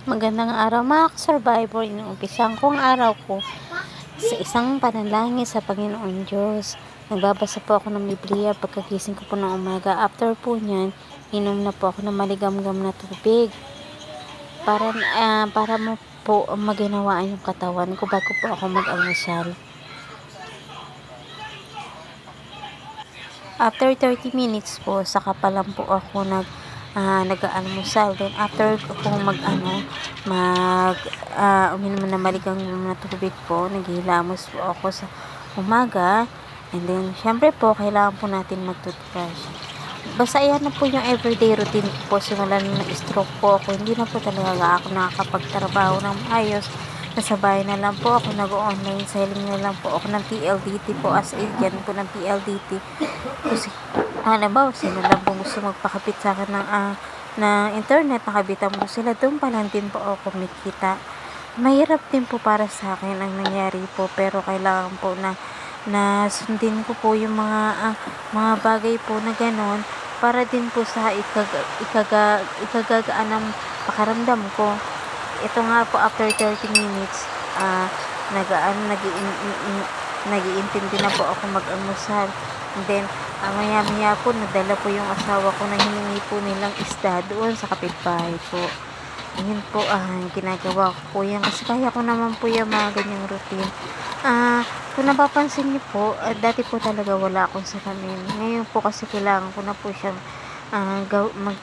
Magandang araw mga ka-survivor. Inuumpisahan ko ang araw ko sa isang panalangin sa Panginoon Diyos. Nagbabasa po ako ng Biblia pagkagising ko po ng umaga. After po niyan, inom na po ako ng maligamgam na tubig para mo po maginawaan yung katawan ko bago po ako mag-almusal. After 30 minutes po, saka pa lang po ako nag-aalmusal. Then after kung uminom na maligang na tubig po, naghihilamos po ako sa umaga. And then syempre po kailangan po natin mag-toothbrush. Basta yan na po yung everyday routine ko po. Simulan na stroke po ako, hindi na po talaga ako nakakapagtrabaho ng ayos. Nasa bahay na lang po ako, nag-online selling na lang po ako ng PLDT po, as agent po ng PLDT. Kasi ba, sino lang po gusto magpakabit sa akin ng internet, nakabitan po sila, doon pa lang din po ako kumikita. Mahirap din po para sa akin ang nangyari po, pero kailangan po na sundin ko po yung mga bagay po na ganon, para din po sa ikagagaan ng pakaramdam ko. Ito nga po, after 30 minutes, nag-iintindi na po ako mag-almusal. And then, maya-maya po, nadala po yung asawa ko na hiningi po nilang isda doon sa kapitbahay po. Yun po, ginagawa ko po yan. Kasi kaya ko naman po yung mga ganyang routine. Kung napapansin niyo po, dati po talaga wala akong salamin. Ngayon po kasi kailangan ko na po siyang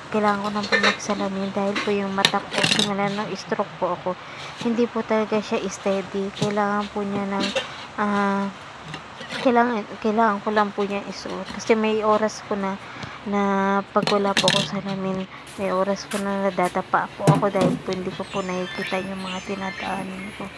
kailangan ko na po magsalamin dahil po yung mata ko, simula ng stroke po ako, hindi po talaga siya steady. Kailangan po niya ng kailangan ko lang po niya isuot. Kasi may oras po na pag wala po akong salamin, may oras po na nadadapa po ako dahil po hindi ko po nakikita yung mga tinataanin ko.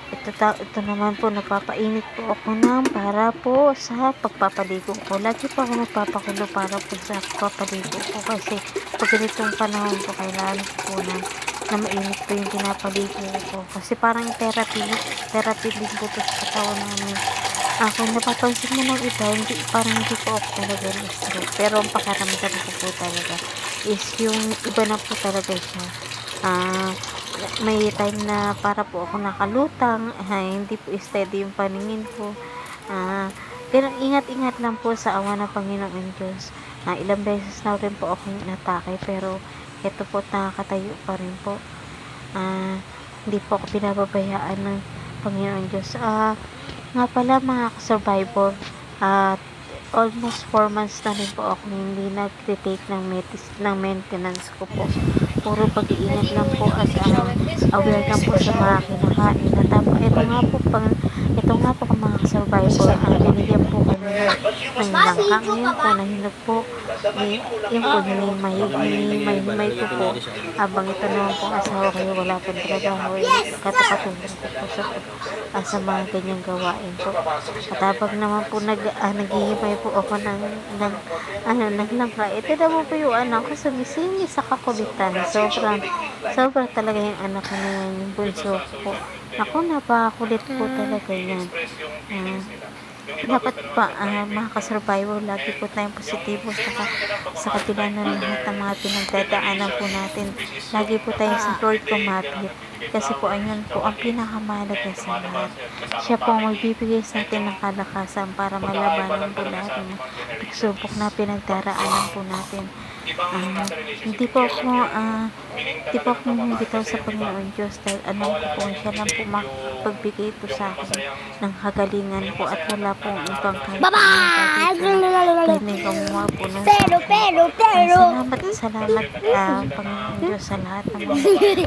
Ito naman po, napapainit po ako para po sa pagpapaligo ko. Lagi po ako nagpapakulo para po sa pagpapaligo ko, kasi pag ganitong panahon po kailangan po na mainit po yung pinapaligo ko. Kasi parang therapy din po ito sa katawan namin. Kung napapansin mo ng iba, parang hindi po ako talaga na-stroke. Pero ang pakaramdam ko po talaga is yung iba na po talaga siya. May time na para po ako nakalutang, hindi po steady yung paningin ko. Pero ingat-ingat lang po sa awa ng Panginoon Diyos. Ilang beses na rin po ako inatake, pero ito po, nakakatayo pa rin po. Hindi po ako pinababayaan ng Panginoon Diyos. Nga pala mga survivor, almost 4 months na rin po ako hindi nag-retake ng maintenance ko po. Puro pag-iingat lang po at aware lang po sa mga kinakain. At ito nga po mga survivor, binigyan po kami ng langka. Ngayon po, nahinog po. Yung po, hinimay ko po. Habang ito naman po, asawa kayo, wala pong trabaho. Katapatulong ko po sa mga ganyang gawain po. At habang naman po naghihimay po ako ng langka, ito naman po yung anak ko sumisingis sa kakulitan. Sobrang talaga yung anak ko na yan, yung bunso ko. Ako, napakulit po talaga yan. Dapat pa mga ka-survivor, lagi po tayong positibo sa kabila ng lahat ng mga pinagdadaanan po natin. Lagi po tayong sa Lord kumapit, kasi po ayun po ang pinakamahalaga sa lahat. Siya po ang magbibigay sa atin ng kalakasan para malabanan po lahat ng pagsubok na pinagdaraanan po natin. Hindi po ako bitaw sa Panginoon Diyos, dahil alam ko po siya lang po mapagbigay po sa akin ng kagalingan po, at wala pong ibang kahit dahil may gumawa po ng salamat Panginoon Diyos sa lahat ng buhay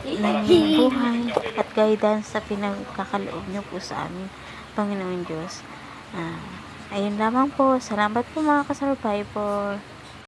at guidance sa pinagkakaloob niyo po sa amin, Panginoon Diyos. Ayun lamang po. Salamat po mga ka-survivor.